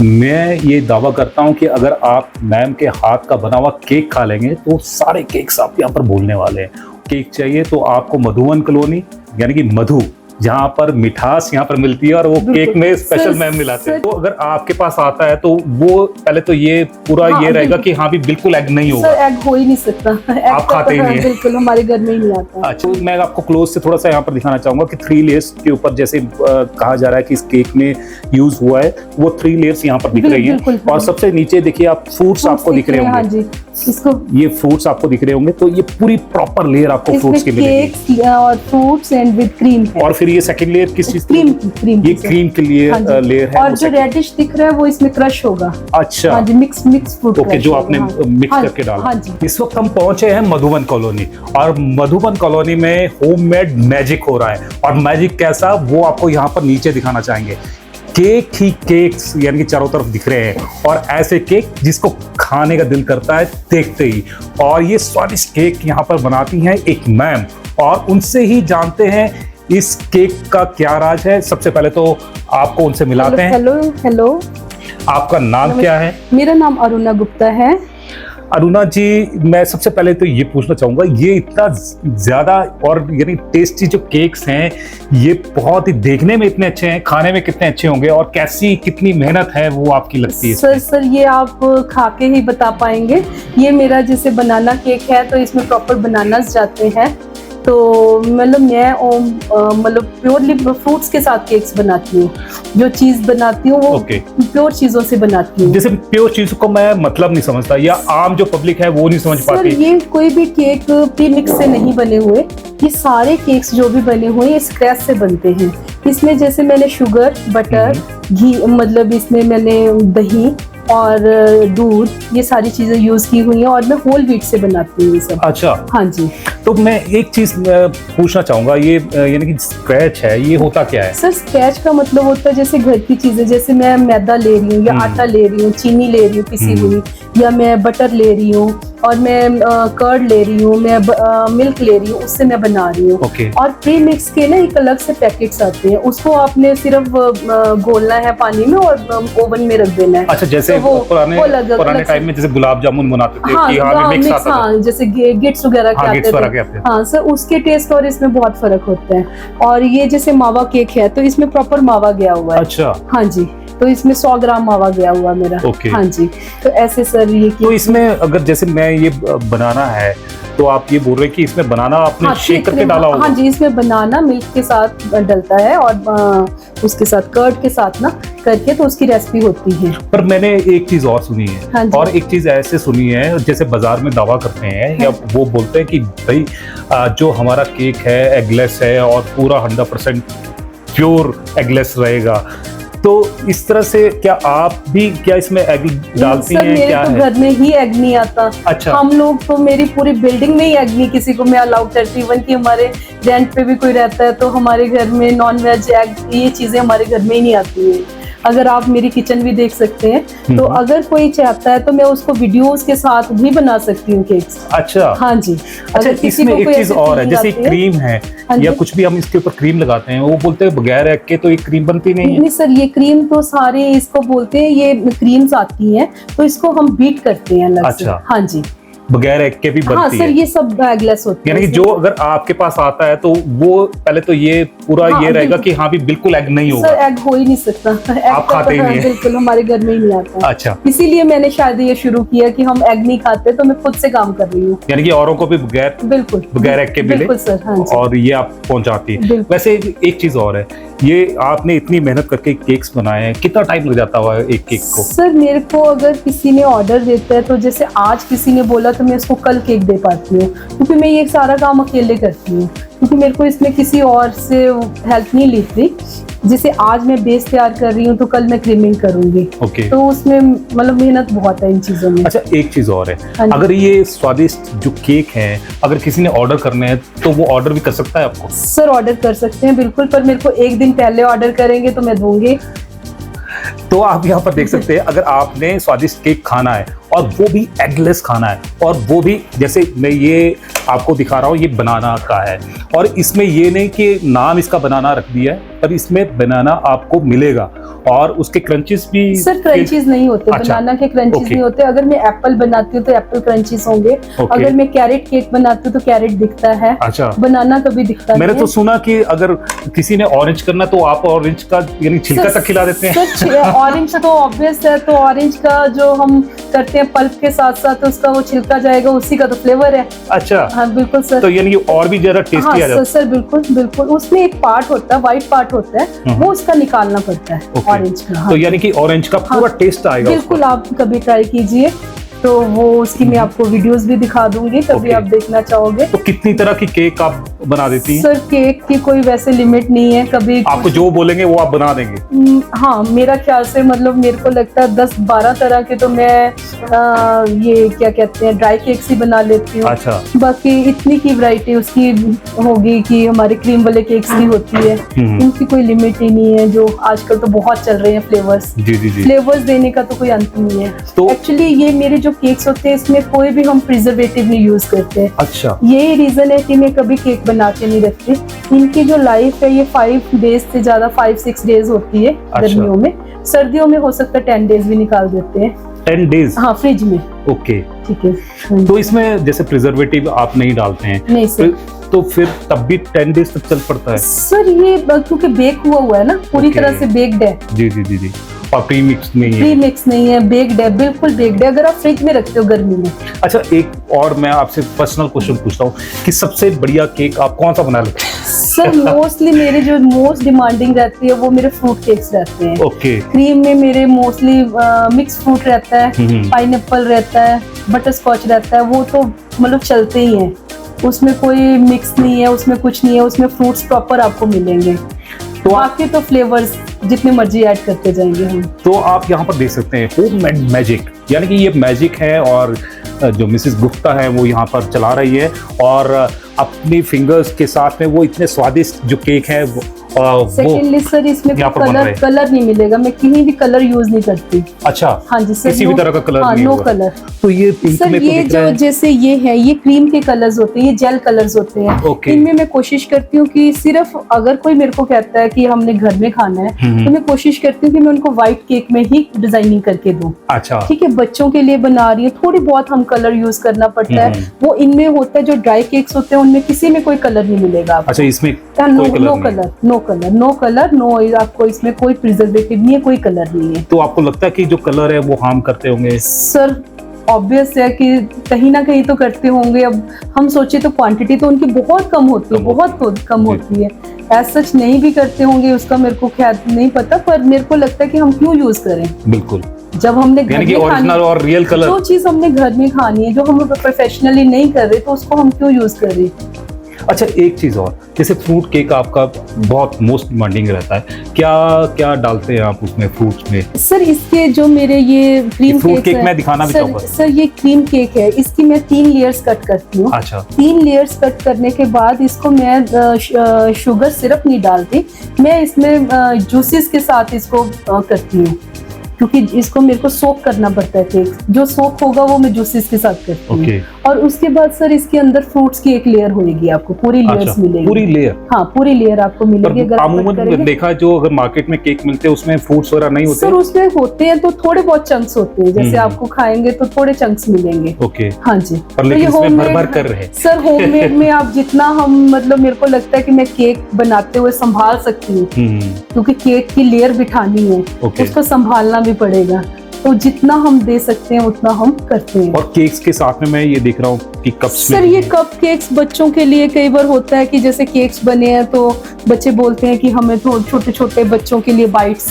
मैं ये दावा करता हूँ कि अगर आप मैम के हाथ का बना हुआ केक खा लेंगे तो सारे केक्स आप यहाँ पर भूलने वाले हैं। केक चाहिए तो आपको मधुवन कॉलोनी यानी कि मधु, जहाँ पर मिठास यहाँ पर मिलती है और वो केक में स्पेशल मैम मिलाते हैं। तो अगर आपके पास आता है तो वो पहले तो ये पूरा ये रहेगा कि हाँ भी बिल्कुल एग नहीं होगा। सर एग हो ही नहीं सकता, आप खाते ही नहीं है। बिल्कुल हमारे घर में ही नहीं आता। अच्छा, मैं आपको क्लोज से थोड़ा सा यहाँ पर दिखाना चाहूंगा कि 3 लेयर्स के ऊपर जैसे कहा जा रहा है कि इस केक में यूज हुआ है, वो 3 लेयर्स यहाँ पर दिख रही हैं। और सबसे नीचे देखिए आप फ्रूट्स आपको दिख रहे होंगे। हाँ जी, इसको ये फ्रूट्स आपको दिख रहे होंगे, तो ये पूरी प्रॉपर लेयर आपको फ्रूट्स की मिलेगी। केक्स और फ्रूट्स एंड विद क्रीम है। और फिर ये सेकंड लेयर किस चीज की? क्रीम ये क्रीम के लिए लेयर है। और जो रेडिश दिख रहा है वो इसमें क्रश होगा। अच्छा, हाँ जी, मिक्स फ्रूट ओके, जो आपने मिक्स करके डाला। हाँ जी। इस वक्त हम पहुंचे हैं मधुवन कॉलोनी, और मधुवन कॉलोनी में होममेड मैजिक हो रहा है। और मैजिक कैसा, वो आपको यहाँ पर नीचे दिखाना चाहेंगे। केक ही केक्स यानी कि चारों तरफ दिख रहे हैं, और ऐसे केक जिसको खाने का दिल करता है देखते ही। और ये स्वादिष्ट केक यहाँ पर बनाती हैं एक मैम, और उनसे ही जानते हैं इस केक का क्या राज है। सबसे पहले तो आपको उनसे मिलाते हैं। हेलो, आपका नाम क्या है? मेरा नाम अरुणा गुप्ता है। अरुणा जी, मैं सबसे पहले तो ये पूछना चाहूंगा, ये इतना ज्यादा और यानी टेस्टी जो केक्स हैं, ये बहुत ही देखने में इतने अच्छे हैं, खाने में कितने अच्छे होंगे, और कैसी कितनी मेहनत है वो आपकी लगती है? सर ये आप खा के ही बता पाएंगे। ये मेरा जैसे बनाना केक है तो इसमें प्रॉपर बनानास जाते हैं। तो मतलब मैं मतलब प्योरली फ्रूट्स के साथ केक्स बनाती हूँ। जो चीज बनाती हूँ वो प्योर चीजों से बनाती हूँ। जैसे प्योर चीजों को मैं मतलब नहीं समझता, या आम जो पब्लिक है वो नहीं समझ पाती। सर ये कोई भी केक प्री मिक्स से नहीं बने हुए। ये सारे केक्स जो भी बने हुए ये स्क्रैच से बनते हैं। इसमें जैसे मैंने शुगर, बटर, घी, मतलब इसमें मैंने दही और दूध, ये सारी चीजें यूज की हुई हैं, और मैं होल व्हीट से बनाती हूँ ये सब। अच्छा, हाँ जी। तो मैं एक चीज पूछना चाहूंगा, ये यानी कि स्क्रैच है, ये होता क्या है? सर स्क्रैच का मतलब होता है जैसे घर की चीजें, जैसे मैं मैदा ले रही हूँ या आटा ले रही हूँ, चीनी ले रही हूँ पिसी हुई, या मैं बटर ले रही हूँ, और मैं कर्ड ले रही हूँ, मैं मिल्क ले रही हूँ, उससे मैं बना रही हूँ। और प्री मिक्स के ना एक अलग से पैकेट्स आते हैं, उसको आपने सिर्फ घोलना है पानी में और ओवन में रख देना है। अच्छा, जैसे तो पुराने टाइम में जैसे गुलाब जामुन बनाते थे। हाँ, मिक्स आता था। जैसे गिट्स वगैरह के आते थे। हाँ सर, उसके टेस्ट और इसमें बहुत फर्क होता है। और ये जैसे मावा केक है तो इसमें प्रॉपर मावा गया हुआ है। अच्छा, हाँ जी, तो इसमें 100 ग्राम मावा गया हुआ मेरा। हाँ जी, तो ऐसे सर ये तो इसमें अगर जैसे मैं ये बनाना है तो आप ये बोल रहे हैं कि इसमें बनाना आपने शेक करके डाला होगा? हाँ जी, इसमें बनाना मिल्क के साथ डलता है, और उसके साथ कर्ड के साथ ना करके तो उसकी रेसिपी होती है। पर मैंने एक चीज और सुनी है। हाँ, और एक चीज ऐसे सुनी है, जैसे बाजार में दावा करते हैं या वो बोलते हैं कि भाई जो हमारा केक है एगलेस है और पूरा 100% प्योर एगलेस रहेगा। तो इस तरह से क्या आप भी क्या इसमें एग डालती हैं? मेरे क्या तो है? घर में ही एग नहीं आता। अच्छा, हम लोग तो मेरी पूरी बिल्डिंग में ही एग नहीं किसी को मैं अलाउ करती। इवन कि हमारे रेंट पे भी कोई रहता है तो हमारे घर में नॉन वेज एग ये चीजें हमारे घर में ही नहीं आती है। अगर आप मेरी किचन भी देख सकते हैं तो अगर कोई चाहता है तो मैं उसको वीडियोस के साथ भी बना सकती हूँ केक्स। अच्छा, हाँ जी। अच्छा, इसमें एक चीज और है, जैसे क्रीम है या कुछ भी हम इसके ऊपर क्रीम लगाते हैं, वो बोलते हैं बगैर एग के तो ये क्रीम बनती नहीं है। नहीं सर, ये क्रीम तो सारे इसको बोलते हैं, ये क्रीम्स आती हैं तो इसको हम बीट करते हैं अलग से। हाँ जी, बगैर एग के भी बनती है। हाँ सर, ये सब एगलेस होती है। यानी कि जो अगर आपके पास आता है तो वो पहले तो ये पूरा ये रहेगा कि हाँ भी बिल्कुल एग नहीं होगा। सर एग हो ही नहीं सकता। आप खाते ही नहीं है? बिल्कुल, हमारे घर में ही नहीं आता। अच्छा, इसीलिए मैंने शायद ये शुरू किया कि हम एग नहीं खाते, तो मैं खुद से काम कर रही हूँ। यानी कि औरों को भी बगैर एग के मिले। बिल्कुल सर, हाँ जी। और ये आप पहुंचाती है। वैसे एक चीज और है, ये आपने इतनी मेहनत करके केक्स बनाए हैं, कितना टाइम लग जाता हुआ एक केक को? सर मेरे को अगर किसी ने ऑर्डर देता है तो जैसे आज किसी ने बोला तो मैं उसको कल केक दे पाती हूँ, क्योंकि मैं ये सारा काम अकेले करती हूँ, क्योंकि मेरे को इसमें किसी और से हेल्प नहीं लेती। जैसे आज मैं बेस तैयार कर रही हूँ तो कल मैं क्रीमिंग करूंगी। तो उसमें मतलब मेहनत बहुत है इन चीजों में। अच्छा, एक चीज और है, अगर ये स्वादिष्ट जो केक है अगर किसी ने ऑर्डर करने हैं तो वो ऑर्डर भी कर सकता है आपको? सर ऑर्डर कर सकते हैं बिल्कुल, पर मेरे को एक दिन पहले ऑर्डर करेंगे तो मैं दूंगी। तो आप यहाँ पर देख सकते हैं, अगर आपने स्वादिष्ट केक खाना है और वो भी एगलेस खाना है, और वो भी जैसे मैं ये आपको दिखा रहा हूँ, ये बनाना का है, और इसमें ये नहीं कि नाम इसका बनाना रख दिया है, पर इसमें बनाना आपको मिलेगा और उसके क्रंचेस भी। सर क्रंचीज नहीं होते, अच्छा, बनाना के क्रंचीज नहीं होते। अगर मैं एप्पल बनाती हूँ तो एप्पल क्रंचीज होंगे, अगर मैं कैरेट केक बनाती हूँ तो कैरेट दिखता है। अच्छा, बनाना कभी दिखता मैंने नहीं तो सुना कि अगर किसी ने ऑरेंज करना तो आप ऑरेंज का यानी छिलका तक खिला देते हैं। सच, ऑरेंज तो ऑब्वियस है, तो ऑरेंज का जो हम करते हैं पल्प के साथ साथ उसका वो छिलका जाएगा, उसी का तो फ्लेवर है। अच्छा, हाँ बिल्कुल सर। तो यानी और भी जरा टेस्टी आ जाता है। सर बिल्कुल बिल्कुल, उसमें एक पार्ट होता है, व्हाइट पार्ट होता है, वो उसका निकालना पड़ता है ऑरेंज का। तो यानी कि ऑरेंज का पूरा टेस्ट आएगा। बिल्कुल, आप कभी ट्राई कीजिए, तो वो उसकी मैं आपको वीडियोस भी दिखा दूंगी, कभी आप देखना चाहोगे। तो कितनी तरह की केक आप बना देती हैं? सर केक की कोई वैसे लिमिट नहीं है, कभी आपको जो बोलेंगे वो आप बना देंगे? हाँ, मेरा ख्याल से मतलब मेरे को लगता है 10-12 तरह के तो मैं ये क्या कहते हैं ड्राई केक्स ही बना लेती हूँ। अच्छा, बाकी इतनी की वैरायटी उसकी होगी कि हमारे क्रीम वाले केक्स भी होती है, उनकी कोई लिमिट ही नहीं है। जो आजकल तो बहुत चल रहे हैं फ्लेवर्स, जी जी जी, फ्लेवर्स देने का तो कोई अंत नहीं है। तो एक्चुअली ये मेरे जो केक्स होते हैं इसमें कोई भी हम प्रिजर्वेटिव नहीं यूज करते। अच्छा, यही रीजन है कि मैं कभी केक बना के नहीं रखती। इनकी जो लाइफ है ये 5 डेज से ज्यादा 5-6 डेज होती है गर्मियों में। सर्दियों में हो सकता है 10 डेज भी निकाल देते हैं। 10 डेज? हाँ, फ्रिज में। ओके, ठीक है। तो इसमें जैसे प्रिजर्वेटिव आप नहीं डालते हैं? नहीं सर। तो फिर तब भी 10 डेज तक चल पड़ता है? सर ये क्योंकि बेक हुआ है ना, पूरी तरह से बेक्ड है। जी जी जी जी, और प्री मिक्स नहीं है? प्री मिक्स नहीं है, बेक्ड है, बिल्कुल बेक्ड है, अगर आप फ्रिज में रखते हो गर्मी में। अच्छा, एक और मैं आपसे पर्सनल क्वेश्चन पूछता हूँ कि सबसे बढ़िया केक आप कौन सा बना लेते हैं? सर मोस्टली मेरे जो मोस्ट डिमांडिंग रहती है वो मेरे फ्रूट केक्स रहते हैं। ओके, क्रीम में मेरे मोस्टली मिक्स फ्रूट रहता है, पाइनएप्पल रहता है, बटर स्कॉच रहता है, वो तो मतलब चलते ही हैं। उसमें कोई मिक्स नहीं है, उसमें कुछ नहीं है, उसमें फ्रूट्स प्रॉपर आपको मिलेंगे। तो बाकी तो फ्लेवर्स जितने मर्जी ऐड करते जाएंगे हम। तो आप यहाँ पर देख सकते हैं होममेड मैजिक, यानी कि ये मैजिक है, और जो मिसेस गुप्ता है वो यहाँ पर चला रही है, और अपनी फिंगर्स के साथ में वो इतने स्वादिष्ट जो केक है वो सेकेंडली सर इसमें यहाँ पर बन रहे हैं। कलर नहीं मिलेगा, मैं कहीं भी कलर यूज नहीं करती। अच्छा, हाँ जी सर, किसी भी तरह का कलर नहीं नो होगा। कलर। तो ये पिंक सर में तो ये दिख रहा जो है। जैसे ये है, ये क्रीम के कलर्स होते हैं, ये जेल कलर्स होते हैं। ओके। इनमें मैं कोशिश करती हूँ कि सिर्फ अगर कोई मेरे को कहता है कि हमने घर में खाना है तो मैं कोशिश करती हूँ कि मैं उनको व्हाइट केक में ही डिजाइनिंग करके दूं। अच्छा, ठीक है, बच्चों के लिए बना रही है, थोड़ी बहुत हम कलर यूज करना पड़ता है, वो इनमें होता है। जो ड्राई केक्स होते हैं उनमें किसी में कोई कलर नहीं मिलेगा आपको। अच्छा, इसमें नो कलर, आपको इसमें कोई प्रिजर्वेटिव नहीं है, कोई कलर नहीं है। तो आपको लगता है कि जो कलर है वो हार्म करते होंगे? सर ऑब्वियस है कि कहीं ना कहीं तो करते होंगे। अब हम सोचे तो क्वांटिटी तो उनकी बहुत कम होती है, बहुत कम होती है। एज सच नहीं भी करते होंगे, उसका मेरे को ख्याल नहीं पता, पर मेरे को लगता है कि हम क्यों यूज करें। बिल्कुल, जब हमने घर में ओरिजिनल और रियल कलर, जो चीज हमने घर में खानी है, जो हम प्रोफेशनली नहीं कर रहे, तो उसको हम क्यों यूज कर रहे। अच्छा, एक चीज और, जैसे फ्रूट केक आपका बहुत मोस्ट डिमांडिंग रहता है, क्या क्या डालते हैं आप उसमें फ्रूट्स में? सर इसके जो मेरे ये क्रीम केक मैं दिखाना भी चाहूंगा। सर ये क्रीम केक है, इसकी मैं 3 लेयर्स कट करती हूँ। अच्छा, 3 लेयर्स कट करने के बाद इसको मैं शुगर सिरप नहीं डालती, मैं इसमें जूसेस के साथ इसको करती हूँ, क्योंकि इसको मेरे को सोक करना पड़ता है। केक जो सोक होगा वो मैं जूसेस के साथ करती हूँ। और उसके बाद सर इसके अंदर फ्रूट्स की एक लेयर होगी, आपको पूरी लेयर्स मिलेगी। पूरी लेयर? हाँ, पूरी लेयर आपको मिलेगी। अगर अमूमन देखा जो अगर मार्केट में केक मिलते हैं उसमें फ्रूट्स वगैरह नहीं होते? सर उसमें होते हैं तो थोड़े बहुत चंक्स होते हैं, जैसे आपको खाएंगे तो थोड़े चंक्स मिलेंगे। ओके, हाँ जी। पर लेकिन इसमें भर-भर कर रहे हैं। सर होममेड में आप जितना हम मतलब मेरे को लगता है कि मैं केक बनाते हुए संभाल सकती हूँ, क्योंकि केक की लेयर बिठानी है, उसको संभालना भी पड़ेगा, तो जितना हम दे सकते हैं उतना हम करते हैं। और केक्स के साथ में मैं ये देख रहा हूँ कि कप्स सर ये कप केक्स बच्चों के लिए कई बार होता है कि जैसे केक्स बने हैं तो बच्चे बोलते हैं कि हमें तो छोटे छोटे बच्चों के लिए बाइट्स,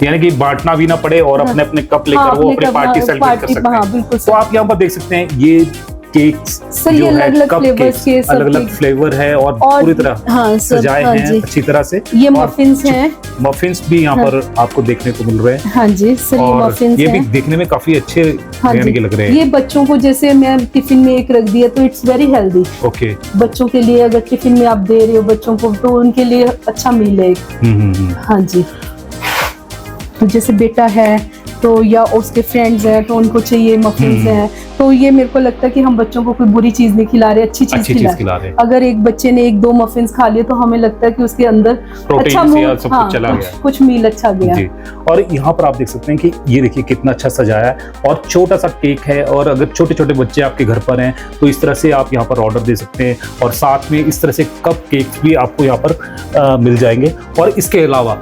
यानी कि बांटना भी ना पड़े और अपने अपने कप लेकर वो अपनी पार्टी सेलिब्रेट कर सकते हैं। बिल्कुल। तो आप यहाँ पर देख सकते हैं ये केक्स सर, ये अलग-अलग फ्लेवर्स के, अलग-अलग फ्लेवर है और पूरी तरह सजाए हैं अच्छी तरह से। ये मफिन्स हैं, मफिन्स भी यहाँ पर आपको देखने को मिल रहे हैं। हाँ जी सर, ये मफिन्स ये भी देखने में काफी अच्छे लग रहे हैं। ये बच्चों को जैसे मैं टिफिन में एक रख दिया तो इट्स वेरी हेल्दी। ओके, बच्चों के लिए अगर टिफिन में आप दे रहे हो बच्चों को तो उनके लिए अच्छा मील है। हाँ जी। तो जैसे बेटा है तो या उसके फ्रेंड्स हैं तो उनको चाहिए मफिन्स हैं, तो ये मेरे को लगता है कि हम बच्चों को कोई बुरी चीज नहीं खिला रहे, अच्छी चीज खिला रहे। अगर एक बच्चे ने 1-2 मफिन्स खा लिए तो हमें लगता है कि उसके अंदर अच्छा सब कुछ चला गया, कुछ मील अच्छा गया जी। और यहाँ पर आप देख सकते हैं कि ये देखिए कितना अच्छा सजाया है और छोटा सा केक है, और अगर छोटे छोटे बच्चे आपके घर पर हैं तो इस तरह से आप यहाँ पर ऑर्डर दे सकते हैं, और साथ में इस तरह से कप केक भी आपको यहाँ पर मिल जाएंगे। और इसके अलावा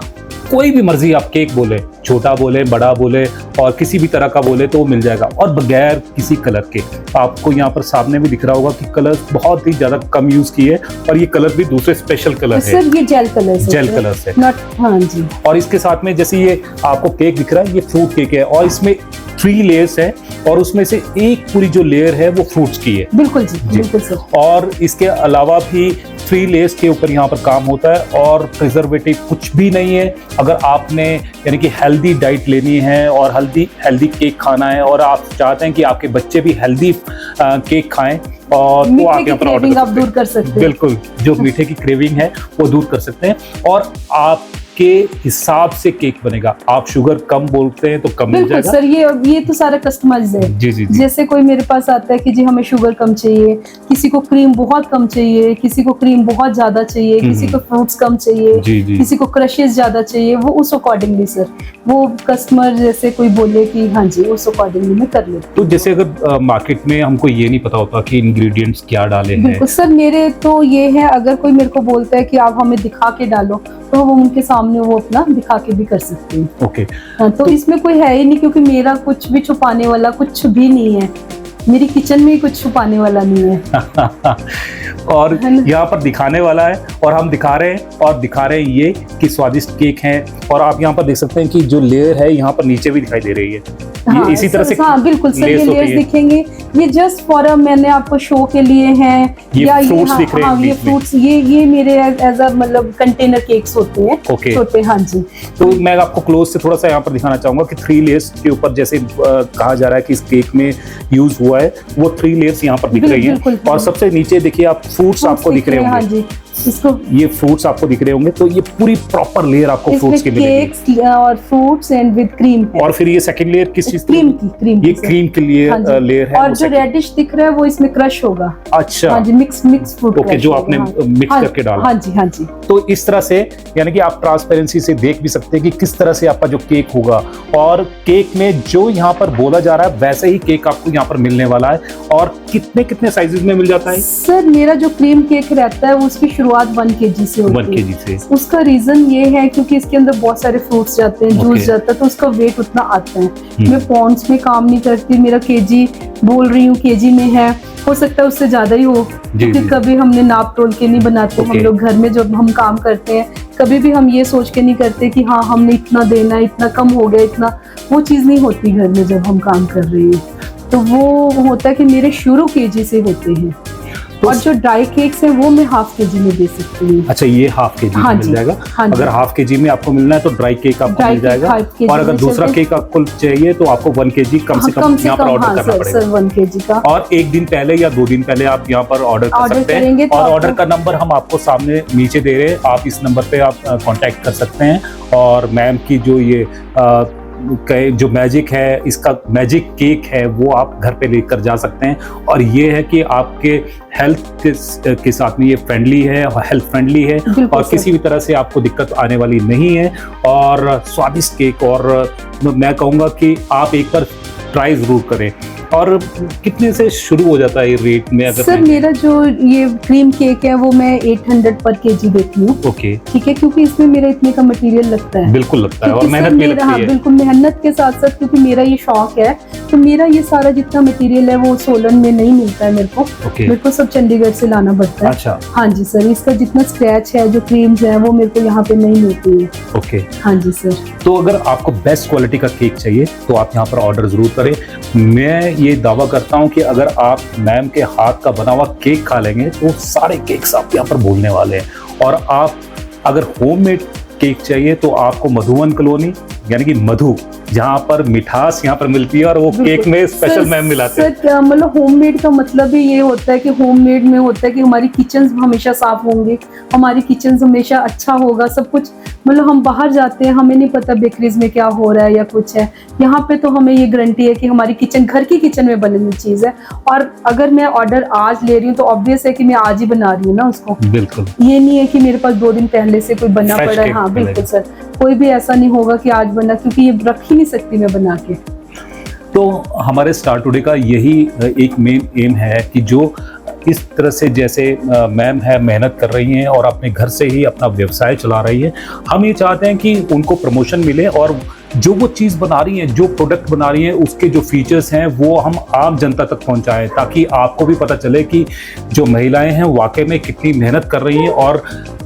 कोई भी मर्जी आप केक बोले, छोटा बोले, बड़ा बोले और किसी भी तरह का बोले तो वो मिल जाएगा, और बगैर किसी कलर के। आपको यहाँ पर सामने भी दिख रहा होगा कि कलर बहुत ही ज्यादा कम यूज किए, और ये कलर भी दूसरे स्पेशल कलर है, सर ये जेल कलर है हाँ जी। और इसके साथ में जैसे ये आपको केक दिख रहा है, ये फ्रूट केक है, और इसमें 3 लेयर्स है, और उसमें से एक पूरी जो लेयर है वो फ्रूट्स की है। बिल्कुल जी, बिल्कुल सर। और इसके अलावा भी 3 लेयर्स के ऊपर यहाँ पर काम होता है, और प्रिजर्वेटिव कुछ भी नहीं है। अगर आपने यानी कि हेल्दी डाइट लेनी है और हेल्दी केक खाना है, और आप चाहते हैं कि आपके बच्चे भी हेल्दी केक खाएं, और तो आप यहाँ पर ऑर्डर आप दूर कर सकते हैं। बिल्कुल, जो मीठे की क्रेविंग है वो दूर कर सकते हैं, और आपके हिसाब से केक बनेगा। आप शुगर कम बोलते हैं तो कम मिल जाएगा सर। ये तो सारा कस्टमाइज है जी, जी, जी। जैसे कोई मेरे पास आता है कि जी हमें शुगर कम चाहिए, किसी को क्रीम बहुत कम चाहिए, किसी को क्रीम बहुत ज्यादा चाहिए, किसी को फ्रूट्स कम चाहिए, किसी को क्रशेस ज्यादा चाहिए, वो उस अकॉर्डिंगली सर वो कस्टमर जैसे कोई बोले कि हाँ जी उस अकॉर्डिंगली मैं कर लेती हूँ। तो जैसे अगर मार्केट में हमको ये नहीं पता होता कि इंग्रेडिएंट्स क्या डाले हैं। बिल्कुल सर, मेरे तो ये है, अगर कोई मेरे को बोलता है कि आप हमें दिखा के डालो तो वो उनके सामने वो अपना दिखा के भी कर सकते हैं। ओके। तो इसमें कोई है ही नहीं, क्योंकि मेरा कुछ भी छुपाने वाला कुछ भी नहीं है, मेरी किचन में कुछ छुपाने वाला नहीं है। और यहाँ पर दिखाने वाला है, और हम दिखा रहे हैं ये कि स्वादिष्ट केक है। और आप यहाँ पर देख सकते हैं कि जो लेयर है यहाँ पर नीचे भी दिखाई दे रही है। हाँ, इसी तरह से हाँ बिल्कुल सर, ये लेयर्स दिखेंगे। ये जस्ट फॉर मैंने आपको शो के लिए हैं, या ये ये फ्रूट्स ये मेरे एज अ मतलब कंटेनर केक्स होते हैं। ओके। हाँ जी। तो मैं आपको क्लोज से थोड़ा सा यहाँ पर दिखाना चाहूंगा कि 3 लेयर्स के ऊपर जैसे कहा जा रहा है कि इस केक में यूज हुआ है, वो 3 लेयर्स यहाँ पर दिख रही है। और सबसे नीचे देखिए आप फ्रूट्स आपको दिख रहे होंगे। हाँ जी, इसको ये फ्रूट्स आपको दिख रहे होंगे, तो ये पूरी प्रॉपर लेयर आपको फ्रूट्स की मिलेगी, केक्स और फ्रूट्स एंड विद क्रीम। और फिर ये सेकंड लेयर किस चीज क्रीम ये क्रीम के लिए लेयर है। और जो रेडिश दिख रहा है वो इसमें क्रश होगा। अच्छा। हाँ जी, मिक्स फ्रूट। ओके, जो आपने मिक्स करके डाला। हाँ जी, हाँ जी। तो इस तरह से यानी कि आप ट्रांसपेरेंसी से देख भी सकते हैं कि किस तरह से आपका जो केक होगा, और केक में जो यहाँ पर बोला जा रहा है वैसे ही केक आपको यहाँ पर मिलने वाला है। और कितने साइजेस में मिल जाता है सर? मेरा जो क्रीम केक रहता है वो उसकी शुरुआत 1 kg से होती है। 1 kg से। उसका रीजन ये है क्योंकि इसके अंदर बहुत सारे फ्रूट्स जाते हैं, जूस जाता है, तो उसका वेट उतना आता है। मैं पॉन्ड्स में काम नहीं करती, मेरा केजी बोल रही हूँ, केजी में है, हो सकता है उससे ज्यादा ही हो, क्योंकि कभी हमने नाप तोल के नहीं बनाते। हम लोग घर में जब हम काम करते हैं कभी भी हम ये सोच के नहीं करते कि हाँ हमने इतना देना, इतना कम हो गया, इतना, वो चीज नहीं होती घर में जब हम काम कर रहे हैं। तो वो होता है कि मेरे शुरू केजी से होते हैं। और जो ड्राई केक्स है वो मैं ½ kg में दे सकती हूँ। अच्छा, ये ½ kg में मिल जाएगा। अगर ½ kg में आपको मिलना है तो ड्राई केक आपको मिल जाएगा, और अगर दूसरा केक आपको चाहिए तो आपको 1 kg कम से कम यहाँ पर ऑर्डर करना पड़ेगा। सर 1 kg का, और 1 दिन पहले या 2 दिन पहले आप यहाँ पर ऑर्डर कर सकते हैं। और ऑर्डर का नंबर हम आपको सामने नीचे दे रहे हैं, आप इस नंबर पे आप कांटेक्ट कर सकते हैं। और मैम की जो ये जो मैजिक है, इसका मैजिक केक है, वो आप घर पे लेकर जा सकते हैं। और ये है कि आपके हेल्थ के साथ में ये फ्रेंडली है, हेल्थ फ्रेंडली है, और किसी भी तरह से आपको दिक्कत आने वाली नहीं है। और स्वादिष्ट केक, और मैं कहूँगा कि आप एक बार ट्राई जरूर करें। और कितने से शुरू हो जाता है ये रेट में? अगर सर मेरा जो ये क्रीम केक है वो मैं 800 पर केजी देती हूँ। ओके, ठीक है, क्योंकि इसमें मेरा इतने का मटेरियल लगता है। बिल्कुल लगता है, और मेहनत भी लगती है। बिल्कुल मेहनत के साथ साथ, क्योंकि मेरा ये शौक है, तो मेरा ये सारा जितना मटेरियल है वो सोलन में नहीं मिलता है मेरे को। मेरे को सब चंडीगढ़ से लाना पड़ता है। अच्छा। हाँ जी सर, इसका जितना स्क्रैच है, जो क्रीम्स है, वो मेरे को यहाँ पे नहीं मिलती है। ओके। हाँ जी सर। तो अगर आपको बेस्ट क्वालिटी का केक चाहिए तो आप यहाँ पर ऑर्डर जरूर करें। मैं ये दावा करता हूँ कि अगर आप मैम के हाथ का बना हुआ केक खा लेंगे तो सारे केक्स आप यहाँ पर भूलने वाले हैं। और आप अगर होममेड केक चाहिए तो आपको मधुबन कॉलोनी यानी कि मधु, जहाँ पर मिठास यहाँ पर मिलती है और वो केक में स्पेशल मैम मिलाते हैं। सर क्या मतलब होममेड का मतलब ही ये होता है कि होममेड में होता है कि हमारी किचन हमेशा साफ होंगे, हमारी किचन हमेशा अच्छा होगा, सब कुछ। मतलब हम बाहर जाते हैं, हमें नहीं पता बेकरीज में क्या हो रहा है या कुछ है। यहाँ पे तो हमें ये गारंटी है कि हमारी किचन घर की किचन में बनी हुई चीज है। और अगर मैं ऑर्डर आज ले रही हूँ तो ऑब्वियस है कि मैं आज ही बना रही हूँ ना उसको। बिल्कुल, ये नहीं है कि मेरे पास 2 दिन पहले से कोई बना Fresh पड़ा है। cake हाँ मिलेगा। बिल्कुल सर, कोई भी ऐसा नहीं होगा कि आज बना, क्योंकि ये रख ही नहीं सकती मैं बना के। तो हमारे स्टार टुडे का यही एक मेन एम है कि जो इस तरह से जैसे मैम है मेहनत कर रही हैं और अपने घर से ही अपना व्यवसाय चला रही है, हम ये चाहते हैं कि उनको प्रमोशन मिले और जो वो चीज़ बना रही हैं, जो प्रोडक्ट बना रही हैं, उसके जो फीचर्स हैं वो हम आम जनता तक पहुंचाएं, ताकि आपको भी पता चले कि जो महिलाएं हैं वाकई में कितनी मेहनत कर रही हैं और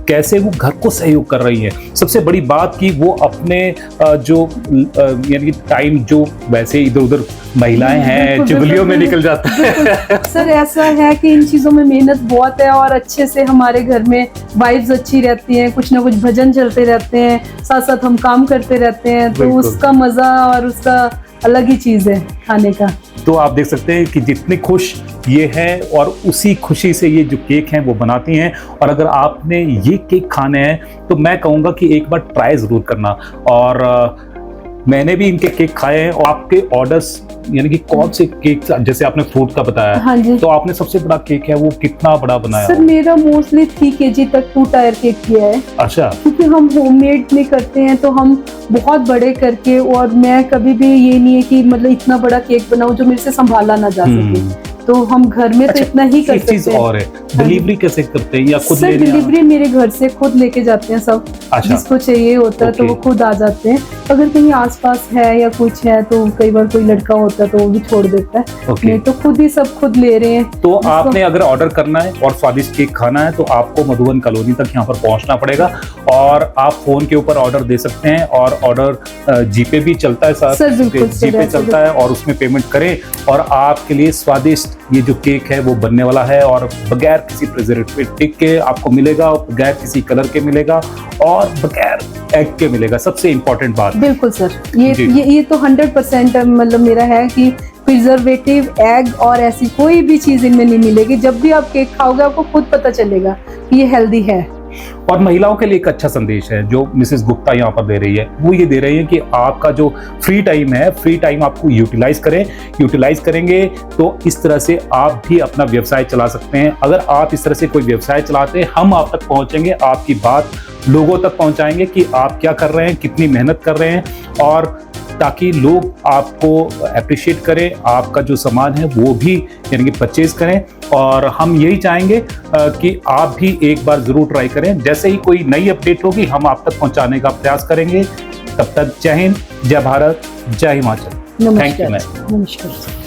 कैसे वो घर को सहयोग कर रही हैं। सबसे बड़ी बात कि वो अपने जो यानी कि टाइम जो वैसे इधर उधर महिलाएं हैं चुगलियों में निकल जाता है। सर ऐसा है कि इन चीज़ों में मेहनत बहुत है और अच्छे से हमारे घर में वाइब्स अच्छी रहती हैं, कुछ ना कुछ भजन चलते रहते हैं, साथ साथ हम काम करते रहते हैं, तो उसका मज़ा और उसका अलग ही चीज़ है खाने का। तो आप देख सकते हैं कि जितने खुश ये हैं और उसी खुशी से ये जो केक हैं वो बनाती हैं। और अगर आपने ये केक खाने हैं तो मैं कहूँगा कि एक बार ट्राई ज़रूर करना। और मैंने भी इनके केक खाए हैं। और आपके ऑर्डर्स यानी कि कौन से केक, जैसे आपने फ्रूट का बताया, हाँ जी, तो आपने सबसे बड़ा केक है वो कितना बड़ा बनाया? सर मेरा मोस्टली 3 kg तक 2 टायर केक किया है। अच्छा, क्योंकि हम होममेड में करते हैं तो हम बहुत बड़े करके, और मैं कभी भी ये नहीं है कि मतलब इतना बड़ा केक बनाऊं जो मेरे से संभाला ना जा सके, तो हम घर में तो इतना ही कर एक चीज सकते हैं। और है, डिलीवरी कैसे करते हैं या खुद सर लेने डिलीवरी मेरे घर से खुद लेके जाते हैं सब। अच्छा। जिसको चाहिए होता है तो ओके। वो खुद आ जाते हैं। अगर कहीं आसपास है या कुछ है तो कई बार कोई लड़का होता है तो वो भी छोड़ देता है। ओके। नहीं तो खुद ही सब खुद ले रहे हैं। तो आपने अगर ऑर्डर करना है और स्वादिष्ट केक खाना है तो आपको मधुबन कॉलोनी तक यहाँ पर पहुँचना पड़ेगा। और आप फोन के ऊपर ऑर्डर दे सकते हैं और ऑर्डर जीपे भी चलता है, साथ सर बिल्कुल सर, जीपे ऐसा चलता है और उसमें पेमेंट करें और आपके लिए स्वादिष्ट ये जो केक है वो बनने वाला है। और बगैर किसी प्रिजर्वेटिव के आपको मिलेगा, बगैर किसी कलर के मिलेगा और बगैर एग के मिलेगा। सबसे इम्पोर्टेंट बात। बिल्कुल सर, ये तो 100% मतलब मेरा है कि प्रिजर्वेटिव, एग और ऐसी कोई भी चीज इनमें नहीं मिलेगी। जब भी आप केक खाओगे आपको खुद पता चलेगा कि ये हेल्दी है। और महिलाओं के लिए एक अच्छा संदेश है जो मिसेस गुप्ता यहाँ पर दे रही है, वो ये दे रही है कि आपका जो फ्री टाइम है, फ्री टाइम आपको यूटिलाइज करें। यूटिलाइज करेंगे तो इस तरह से आप भी अपना व्यवसाय चला सकते हैं। अगर आप इस तरह से कोई व्यवसाय चलाते हैं, हम आप तक पहुंचेंगे, आपकी बात लोगों तक पहुंचाएंगे कि आप क्या कर रहे हैं, कितनी मेहनत कर रहे हैं, और ताकि लोग आपको अप्रिशिएट करें, आपका जो सामान है वो भी यानी कि परचेज करें। और हम यही चाहेंगे कि आप भी एक बार ज़रूर ट्राई करें। जैसे ही कोई नई अपडेट होगी हम आप तक पहुंचाने का प्रयास करेंगे। तब तक जय हिंद, जय भारत, जय हिमाचल। नमस्कार। Thank you ma'am. नमस्कार।